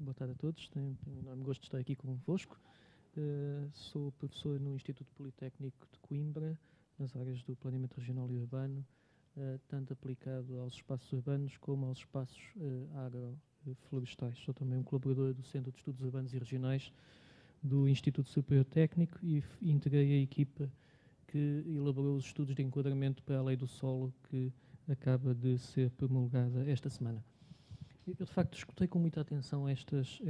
Boa tarde a todos. Tenho um enorme gosto de estar aqui convosco. Sou professor no Instituto Politécnico de Coimbra, nas áreas do planeamento regional e urbano, tanto aplicado aos espaços urbanos como aos espaços agroflorestais. Sou também um colaborador do Centro de Estudos Urbanos e Regionais do Instituto Superior Técnico e integrei a equipa que elaborou os estudos de enquadramento para a Lei do Solo que acaba de ser promulgada esta semana. Eu, de facto, escutei com muita atenção estas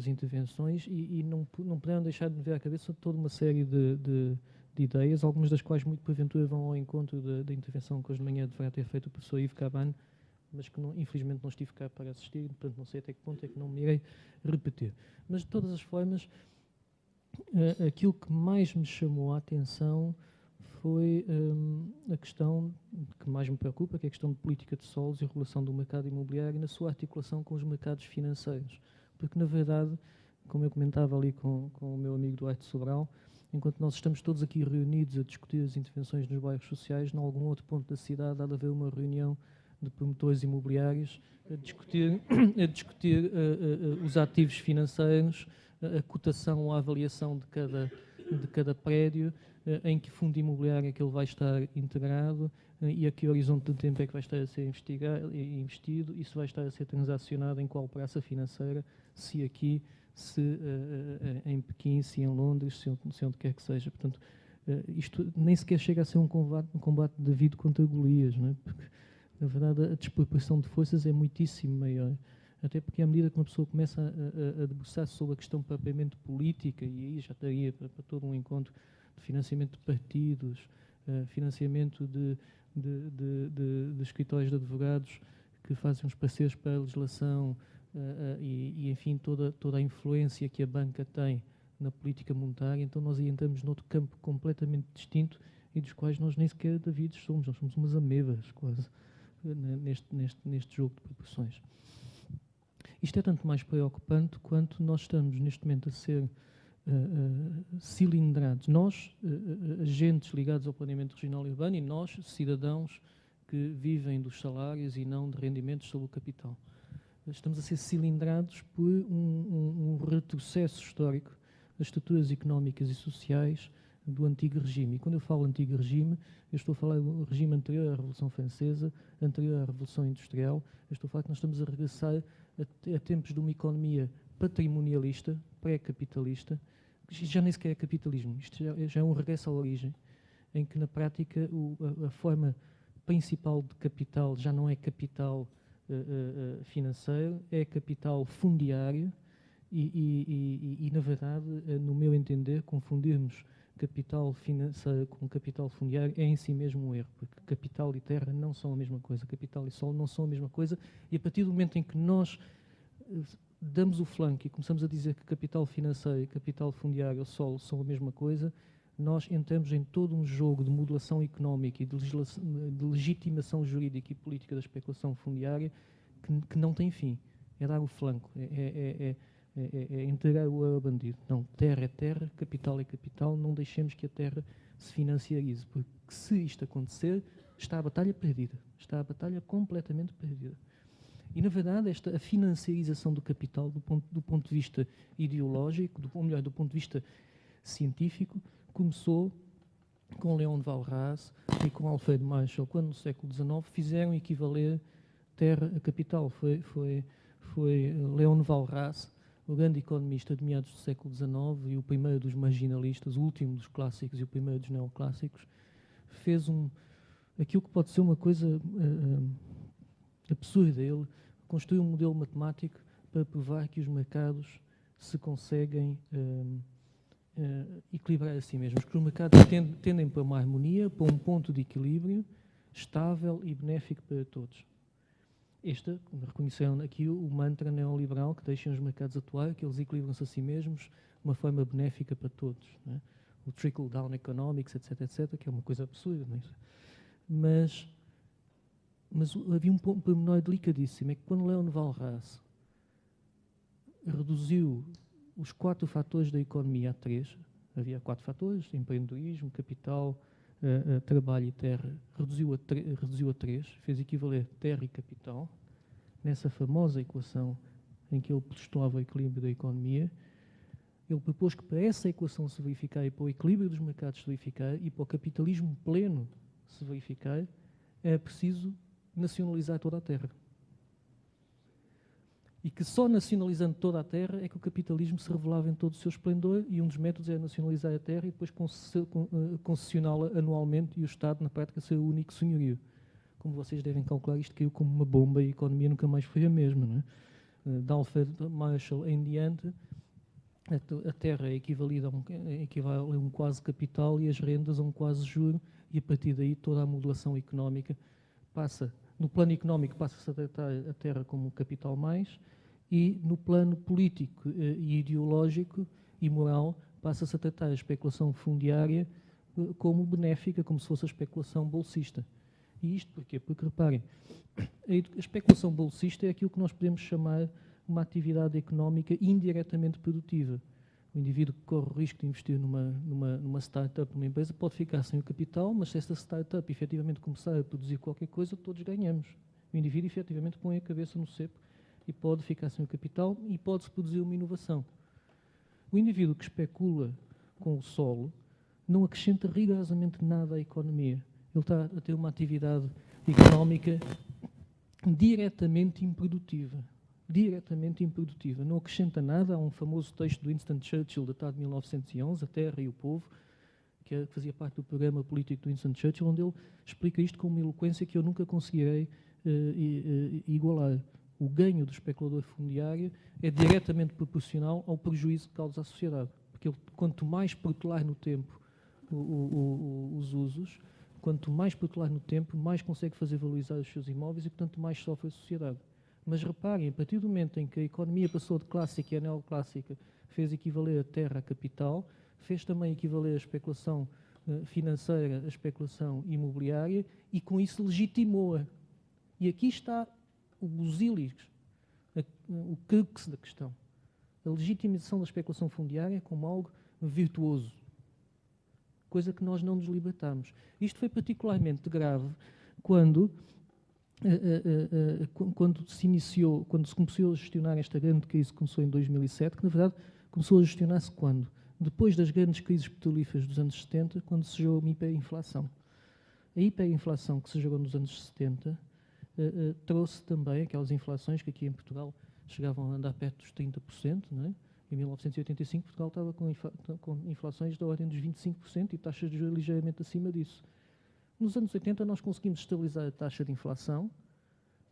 intervenções e não puderam deixar de me ver à cabeça toda uma série de ideias, algumas das quais, muito porventura, vão ao encontro da intervenção que hoje de manhã deverá ter feito o professor Ivo Cabane, mas que infelizmente não estive cá para assistir, portanto não sei até que ponto é que não me irei repetir. Mas, de todas as formas, aquilo que mais me chamou a atenção foi a questão que mais me preocupa, que é a questão de política de solos e regulação do mercado imobiliário na sua articulação com os mercados financeiros. Porque, na verdade, como eu comentava ali com o meu amigo Duarte Sobral, enquanto nós estamos todos aqui reunidos a discutir as intervenções nos bairros sociais, em algum outro ponto da cidade há de haver uma reunião de promotores imobiliários a discutir os ativos financeiros, a cotação ou a avaliação de cada prédio, em que fundo imobiliário é que ele vai estar integrado e a que horizonte de tempo é que vai estar a ser investido, e se vai estar a ser transacionado em qual praça financeira, se aqui, se em Pequim, se em Londres, se onde quer que seja. Portanto, isto nem sequer chega a ser um combate de David contra Golias, não é? Porque, na verdade, a desproporção de forças é muitíssimo maior. Até porque, à medida que uma pessoa começa a debruçar-se sobre a questão propriamente política, e aí já estaria para todo um encontro de financiamento de partidos, financiamento de escritórios de advogados que fazem os parceiros para a legislação e, enfim, toda a influência que a banca tem na política monetária, então nós aí entramos noutro campo completamente distinto e dos quais nós nem sequer Davides somos. Nós somos umas amebas, quase, neste jogo de proporções. Isto é tanto mais preocupante quanto nós estamos, neste momento, a ser cilindrados. Nós, agentes ligados ao planeamento regional e urbano, e nós, cidadãos que vivem dos salários e não de rendimentos sobre o capital. Estamos a ser cilindrados por um retrocesso histórico das estruturas económicas e sociais do antigo regime. E quando eu falo antigo regime, eu estou a falar do regime anterior à Revolução Francesa, anterior à Revolução Industrial. Eu estou a falar que nós estamos a regressar a tempos de uma economia patrimonialista, pré-capitalista, que já nem sequer é capitalismo. Isto já é um regresso à origem, em que, na prática, a forma principal de capital já não é capital financeiro, é capital fundiário e, na verdade, no meu entender, confundirmos capital financeiro com capital fundiário é em si mesmo um erro, porque capital e terra não são a mesma coisa, capital e solo não são a mesma coisa, e a partir do momento em que nós damos o flanco e começamos a dizer que capital financeiro, capital fundiário ou solo são a mesma coisa, nós entramos em todo um jogo de modulação económica e de legitimação jurídica e política da especulação fundiária que não tem fim. É dar o flanco, é entregar o euro bandido. Não, terra é terra, capital é capital, não deixemos que a terra se financiarize, porque se isto acontecer, está a batalha perdida. Está a batalha completamente perdida. E, na verdade, a financiarização do capital, do ponto de vista ideológico, ou melhor, do ponto de vista científico, começou com Leon de Walras e com Alfred Marshall, quando no século XIX fizeram equivaler terra a capital. Foi Leon de Walras, o grande economista de meados do século XIX e o primeiro dos marginalistas, o último dos clássicos e o primeiro dos neoclássicos, fez aquilo que pode ser uma coisa absurda. Ele construiu um modelo matemático para provar que os mercados se conseguem equilibrar a si mesmos, que os mercados tendem para uma harmonia, para um ponto de equilíbrio estável e benéfico para todos. Reconheceram aqui o mantra neoliberal que deixam os mercados atuar, que eles equilibram-se a si mesmos de uma forma benéfica para todos, não é? O trickle-down economics, etc., que é uma coisa absurda, não é? Mas havia um pormenor delicadíssimo, é que quando Leon de Walras reduziu os 4 fatores da economia a 3, havia 4 fatores, empreendedorismo, capital, trabalho e terra, reduziu a 3, fez equivaler terra e capital, nessa famosa equação em que ele postulava o equilíbrio da economia, ele propôs que para essa equação se verificar e para o equilíbrio dos mercados se verificar e para o capitalismo pleno se verificar, é preciso nacionalizar toda a terra. E que só nacionalizando toda a terra é que o capitalismo se revelava em todo o seu esplendor, e um dos métodos é nacionalizar a terra e depois concessioná-la anualmente e o Estado, na prática, ser o único senhorio. Como vocês devem calcular, isto caiu como uma bomba e a economia nunca mais foi a mesma. Não é? De Alfred Marshall em diante, a terra é equivale a um quase capital e as rendas a um quase juro, e a partir daí toda a modulação económica passa. No plano económico passa-se a tratar a terra como capital mais, e no plano político e ideológico e moral passa-se a tratar a especulação fundiária como benéfica, como se fosse a especulação bolsista. E isto porquê? Porque, reparem, a especulação bolsista é aquilo que nós podemos chamar uma atividade económica indiretamente produtiva. O indivíduo que corre o risco de investir numa startup, numa empresa, pode ficar sem o capital, mas se essa startup efetivamente começar a produzir qualquer coisa, todos ganhamos. O indivíduo efetivamente põe a cabeça no cepo e pode ficar sem o capital e pode-se produzir uma inovação. O indivíduo que especula com o solo não acrescenta rigorosamente nada à economia. Ele está a ter uma atividade económica diretamente improdutiva. Diretamente improdutiva. Não acrescenta nada. Há um famoso texto do Winston Churchill, datado de 1911, A Terra e o Povo, que fazia parte do programa político do Winston Churchill, onde ele explica isto com uma eloquência que eu nunca conseguirei igualar. O ganho do especulador fundiário é diretamente proporcional ao prejuízo que causa à sociedade. Porque ele, quanto mais protelar no tempo os usos, quanto mais protelar no tempo, mais consegue fazer valorizar os seus imóveis e, portanto, mais sofre a sociedade. Mas reparem, a partir do momento em que a economia passou de clássica e a neoclássica, fez equivaler a terra a capital, fez também equivaler a especulação financeira, a especulação imobiliária, e com isso legitimou-a. E aqui está o busílis, o crux da questão. A legitimização da especulação fundiária como algo virtuoso. Coisa que nós não nos libertamos. Isto foi particularmente grave quando se começou a gestionar esta grande crise que começou em 2007, que na verdade começou a gestionar-se quando? Depois das grandes crises petrolíferas dos anos 70, quando se gerou uma hiperinflação. A hiperinflação que se gerou nos anos 70 trouxe também aquelas inflações que aqui em Portugal chegavam a andar perto dos 30%, não é? Em 1985, Portugal estava com inflações da ordem dos 25% e taxas de juros ligeiramente acima disso. Nos anos 80, nós conseguimos estabilizar a taxa de inflação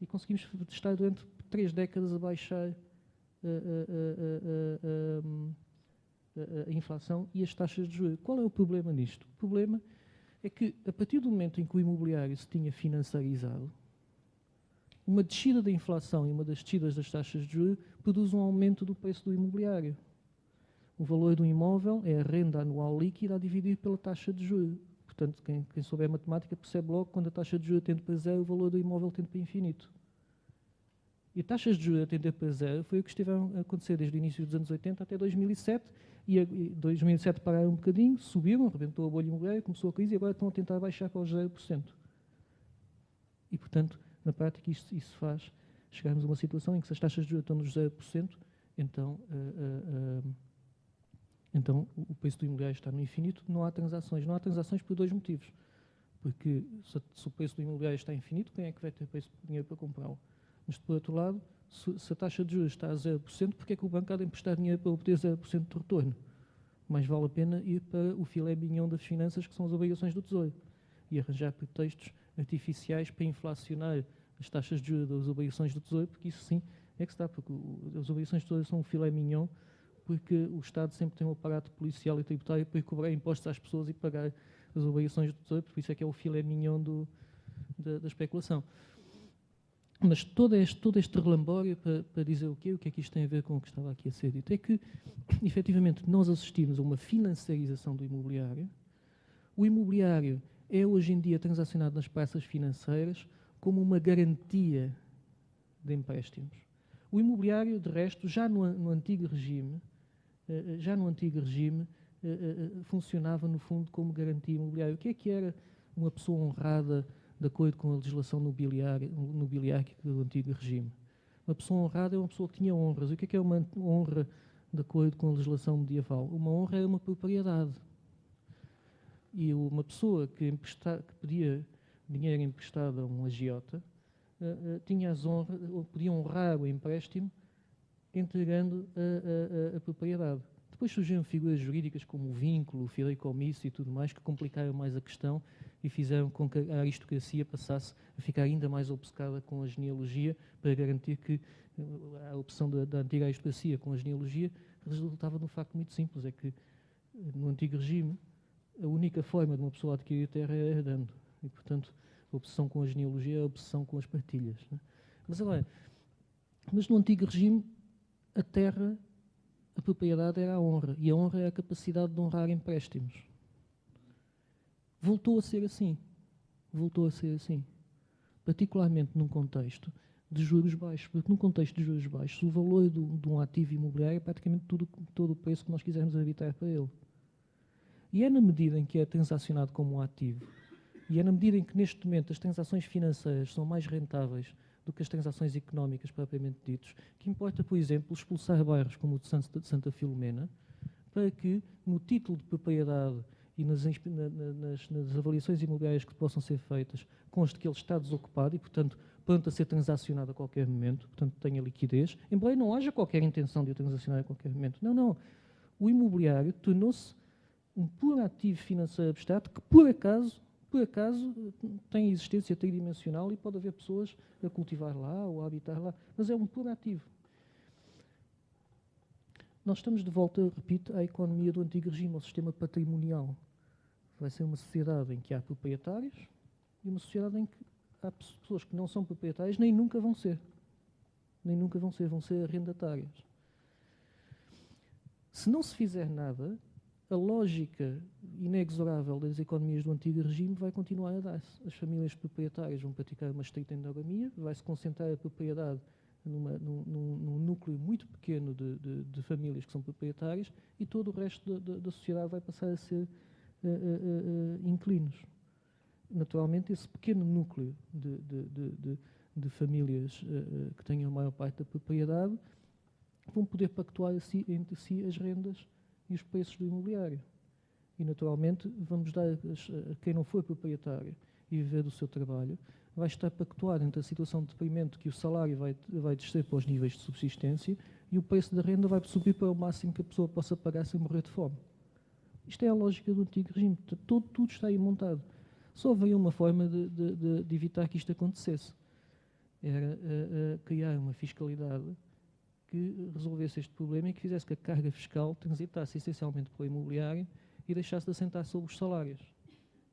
e conseguimos estar durante 3 décadas a baixar a inflação e as taxas de juros. Qual é o problema nisto? O problema é que, a partir do momento em que o imobiliário se tinha financiarizado, uma descida da inflação e uma das descidas das taxas de juros produz um aumento do preço do imobiliário. O valor do imóvel é a renda anual líquida a dividir pela taxa de juros. Portanto, quem souber matemática percebe logo que quando a taxa de juros tende para zero, o valor do imóvel tende para infinito. E taxas de juros a tender para zero foi o que esteve a acontecer desde o início dos anos 80 até 2007, e em 2007 pararam um bocadinho, subiram, arrebentou a bolha imobiliária, começou a crise e agora estão a tentar baixar para os 0%. E, portanto, na prática, isso faz chegarmos a uma situação em que se as taxas de juros estão nos 0%, então o preço do imobiliário está no infinito, não há transações. Não há transações por 2 motivos. Porque se o preço do imobiliário está infinito, quem é que vai ter dinheiro para comprá-lo? Mas, por outro lado, se a taxa de juros está a 0%, porque é que o banco há de emprestar dinheiro para obter 0% de retorno? Mais vale a pena ir para o filé mignon das finanças, que são as obrigações do Tesouro, e arranjar pretextos artificiais para inflacionar as taxas de juros das obrigações do Tesouro, porque isso sim é que está, porque as obrigações do Tesouro são um filé mignon, porque o Estado sempre tem um aparato policial e tributário para ir cobrar impostos às pessoas e pagar as obrigações do Tesouro, por isso é que é o filé mignon da especulação. Mas todo este relambório para dizer o quê? O que é que isto tem a ver com o que estava aqui a ser dito? É que, efetivamente, nós assistimos a uma financiarização do imobiliário. O imobiliário é hoje em dia transacionado nas praças financeiras como uma garantia de empréstimos. O imobiliário, de resto, já no antigo regime, funcionava, no fundo, como garantia imobiliária. O que era uma pessoa honrada de acordo com a legislação nobiliárquica do antigo regime? Uma pessoa honrada é uma pessoa que tinha honras. E o que é uma honra de acordo com a legislação medieval? Uma honra é uma propriedade. E uma pessoa que pedia dinheiro emprestado a um agiota tinha as honras, ou podia honrar o empréstimo entregando a propriedade. Depois surgiram figuras jurídicas como o vínculo, o fideicomisso e tudo mais, que complicaram mais a questão e fizeram com que a aristocracia passasse a ficar ainda mais obcecada com a genealogia, para garantir que a opção da antiga aristocracia com a genealogia resultava de um facto muito simples, é que no antigo regime a única forma de uma pessoa adquirir terra era herdando. E, portanto, a obsessão com a genealogia é a obsessão com as partilhas. Né? Mas no antigo regime, a terra, a propriedade era a honra. E a honra é a capacidade de honrar empréstimos. Voltou a ser assim. Voltou a ser assim. Particularmente num contexto de juros baixos. Porque num contexto de juros baixos, o valor de um ativo imobiliário é praticamente todo o preço que nós quisermos habitar para ele. E é na medida em que é transacionado como um ativo, e é na medida em que neste momento as transações financeiras são mais rentáveis do que as transações económicas propriamente ditas, que importa, por exemplo, expulsar bairros como o de Santa Filomena, para que no título de propriedade e nas avaliações imobiliárias que possam ser feitas, conste que ele está desocupado e, portanto, pronto a ser transacionado a qualquer momento, portanto, tenha liquidez, embora não haja qualquer intenção de o transacionar a qualquer momento. Não, não. O imobiliário tornou-se um puro ativo financeiro abstrato que, por acaso, tem existência tridimensional e pode haver pessoas a cultivar lá ou a habitar lá, mas é um puro ativo. Nós estamos de volta, repito, à economia do antigo regime, ao sistema patrimonial. Vai ser uma sociedade em que há proprietários e uma sociedade em que há pessoas que não são proprietárias, nem nunca vão ser. Vão ser arrendatárias. Se não se fizer nada, a lógica inexorável das economias do antigo regime vai continuar a dar-se. As famílias proprietárias vão praticar uma estrita endogamia, vai-se concentrar a propriedade num núcleo muito pequeno de famílias que são proprietárias e todo o resto da sociedade vai passar a ser inquilinos. Naturalmente, esse pequeno núcleo de famílias que tenham a maior parte da propriedade vão poder pactuar entre si as rendas e os preços do imobiliário. E, naturalmente, vamos dar a quem não for proprietário e viver do seu trabalho, vai estar pactuado entre a situação de deprimento que o salário vai descer para os níveis de subsistência e o preço da renda vai subir para o máximo que a pessoa possa pagar sem morrer de fome. Isto é a lógica do antigo regime. Tudo está aí montado. Só veio uma forma de evitar que isto acontecesse. Era criar uma fiscalidade que resolvesse este problema e que fizesse que a carga fiscal transitasse essencialmente pelo imobiliário e deixasse de assentar sobre os salários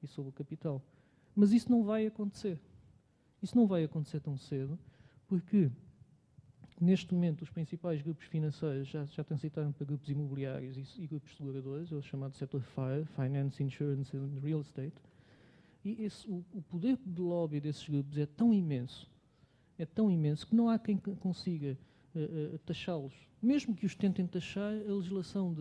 e sobre o capital. Mas isso não vai acontecer. Isso não vai acontecer tão cedo, porque neste momento os principais grupos financeiros já transitaram para grupos imobiliários e grupos seguradores, o chamado setor FIRE, Finance, Insurance and Real Estate, e o poder de lobby desses grupos é tão imenso que não há quem consiga taxá-los. Mesmo que os tentem taxar, a legislação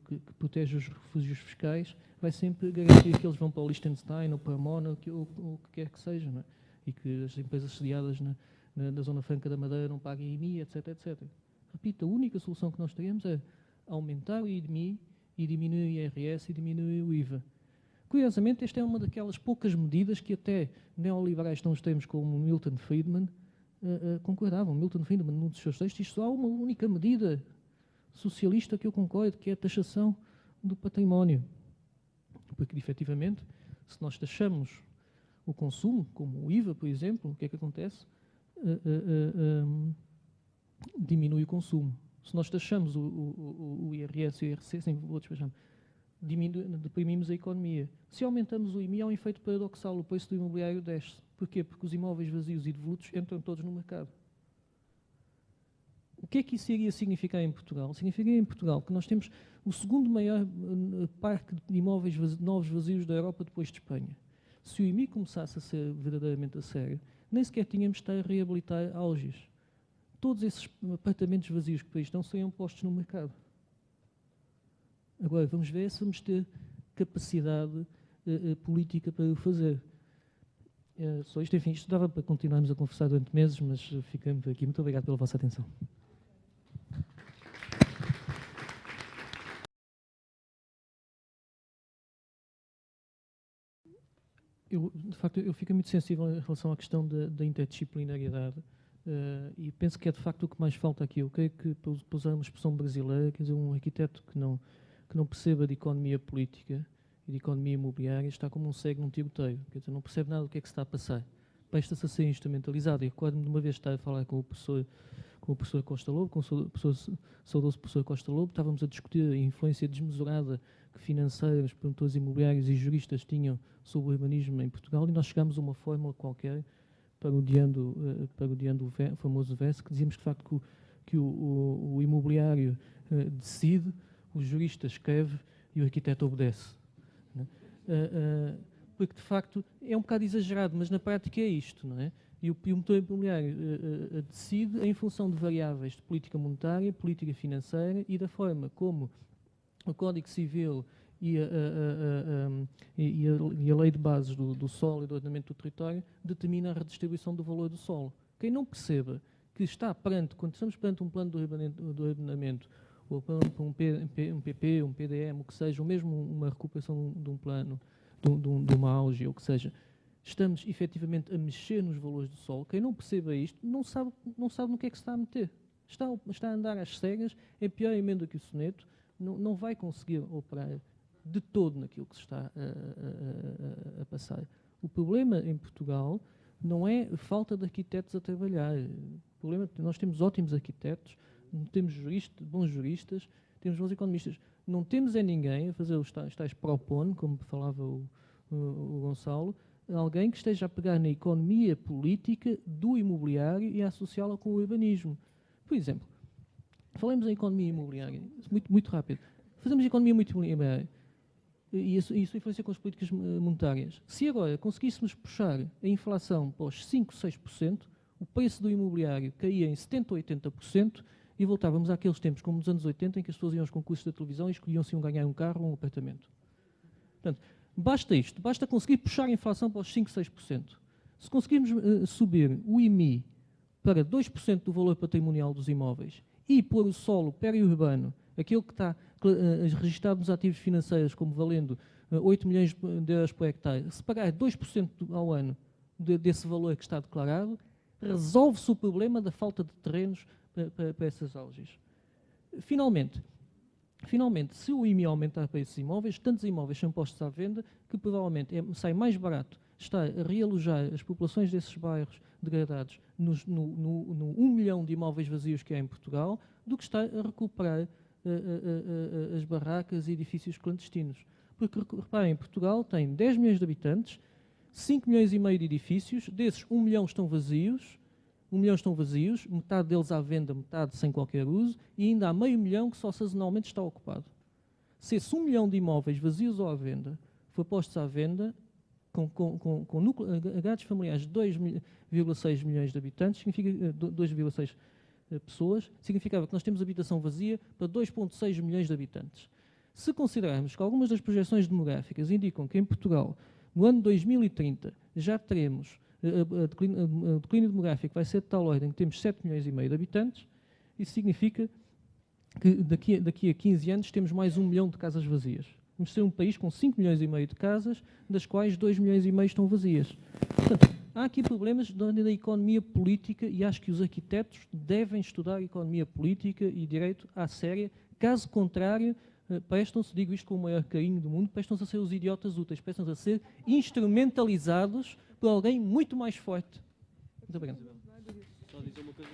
que protege os refúgios fiscais vai sempre garantir que eles vão para o Liechtenstein ou para a Mónaco ou o que quer que seja, não é? E que as empresas sediadas na Zona Franca da Madeira não paguem IMI, etc, etc. Repito, a única solução que nós teremos é aumentar o IMI e diminuir o IRS e diminuir o IVA. Curiosamente, esta é uma daquelas poucas medidas que até neoliberais tão extremos como Milton Friedman concordavam. Milton Friedman, num dos seus textos, isto só há uma única medida socialista que eu concordo, que é a taxação do património. Porque, efetivamente, se nós taxamos o consumo, como o IVA, por exemplo, o que é que acontece? Diminui o consumo. Se nós taxamos o IRS e o IRC, sem outros, deprimimos a economia. Se aumentamos o IMI, há um efeito paradoxal, o preço do imobiliário desce. Porquê? Porque os imóveis vazios e devolutos entram todos no mercado. O que é que isso iria significar em Portugal? Significaria em Portugal que nós temos o segundo maior parque de imóveis novos vazios da Europa depois de Espanha. Se o IMI começasse a ser verdadeiramente a sério, nem sequer tínhamos de estar a reabilitar auges. Todos esses apartamentos vazios que por aí estão seriam postos no mercado. Agora, vamos ver se vamos ter capacidade política para o fazer. Só isto, enfim, isto dava para continuarmos a conversar durante meses, mas ficamos aqui. Muito obrigado pela vossa atenção. De facto, eu fico muito sensível em relação à questão da interdisciplinariedade e penso que é de facto o que mais falta aqui. Eu creio que, para usar uma expressão brasileira, quer dizer, um arquiteto que não perceba de economia política e de economia imobiliária está como um cego num tiroteio, quer dizer, não percebe nada do que é que se está a passar. Presta-se a ser instrumentalizado. E recordo-me de uma vez estar a falar com o professor Costa Lobo, com o saudoso professor Costa Lobo, estávamos a discutir a influência desmesurada que financeiros, promotores imobiliários e juristas tinham sobre o urbanismo em Portugal, e nós chegámos a uma fórmula qualquer, parodiando o famoso verso, que dizíamos de facto que o imobiliário decide, o jurista escreve e o arquiteto obedece. Né? Porque de facto é um bocado exagerado, mas na prática é isto, não é? E o promotor imobiliário decide em função de variáveis de política monetária, política financeira e da forma como o Código Civil e a lei de bases do solo e do ordenamento do território determina a redistribuição do valor do solo. Quem não perceba que está perante, quando estamos perante um plano do ordenamento, ou um PP, um PDM, o que seja, ou mesmo uma recuperação de um plano, de uma auge, ou o que seja, estamos efetivamente a mexer nos valores do solo. Quem não perceba isto não sabe no que é que se está a meter. Está a andar às cegas, é pior emenda que o soneto, não vai conseguir operar de todo naquilo que se está a passar. O problema em Portugal não é falta de arquitetos a trabalhar. O problema é que nós temos ótimos arquitetos, temos bons juristas, temos bons economistas. Não temos ninguém a fazer os tais propone, como falava o Gonçalo, alguém que esteja a pegar na economia política do imobiliário e a associá-la com o urbanismo. Por exemplo, falemos em economia imobiliária, muito rápido. Fazemos economia muito imobiliária e isso influencia com as políticas monetárias. Se agora conseguíssemos puxar a inflação para os 5%, 6%, o preço do imobiliário caía em 70% ou 80% e voltávamos àqueles tempos, como nos anos 80, em que as pessoas iam aos concursos da televisão e escolhiam se iam ganhar um carro ou um apartamento. Portanto, basta isto, basta conseguir puxar a inflação para os 5%, 6%. Se conseguirmos subir o IMI para 2% do valor patrimonial dos imóveis e pôr o solo periurbano, aquele que está registado nos ativos financeiros como valendo 8 milhões de euros por hectare, se pagar 2% ao ano desse valor que está declarado, resolve-se o problema da falta de terrenos para essas auges. Finalmente, se o IMI aumentar para esses imóveis, tantos imóveis são postos à venda que provavelmente sai mais barato estar a realojar as populações desses bairros degradados no 1 milhão de imóveis vazios que há em Portugal do que estar a recuperar as barracas e edifícios clandestinos. Porque, reparem, Portugal tem 10 milhões de habitantes, 5 milhões e meio de edifícios, desses 1 milhão estão vazios, metade deles à venda, metade sem qualquer uso, e ainda há meio milhão que só sazonalmente está ocupado. Se esse 1 milhão de imóveis vazios ou à venda for postos à venda, com agregados familiares de 2,6 milhões de habitantes, significa 2,6 pessoas, significava que nós temos habitação vazia para 2,6 milhões de habitantes. Se considerarmos que algumas das projeções demográficas indicam que em Portugal, no ano 2030, já teremos o declínio demográfico vai ser de tal ordem que temos 7 milhões e meio de habitantes, isso significa que daqui a 15 anos temos mais 1 milhão de casas vazias. Vamos ser um país com 5 milhões e meio de casas, das quais 2 milhões e meio estão vazias. Portanto, há aqui problemas da economia política e acho que os arquitetos devem estudar economia política e direito à séria. Caso contrário, prestam-se, digo isto com o maior carinho do mundo, prestam-se a ser os idiotas úteis, prestam-se a ser instrumentalizados por alguém muito mais forte. Muito obrigado. Só dizer uma coisa,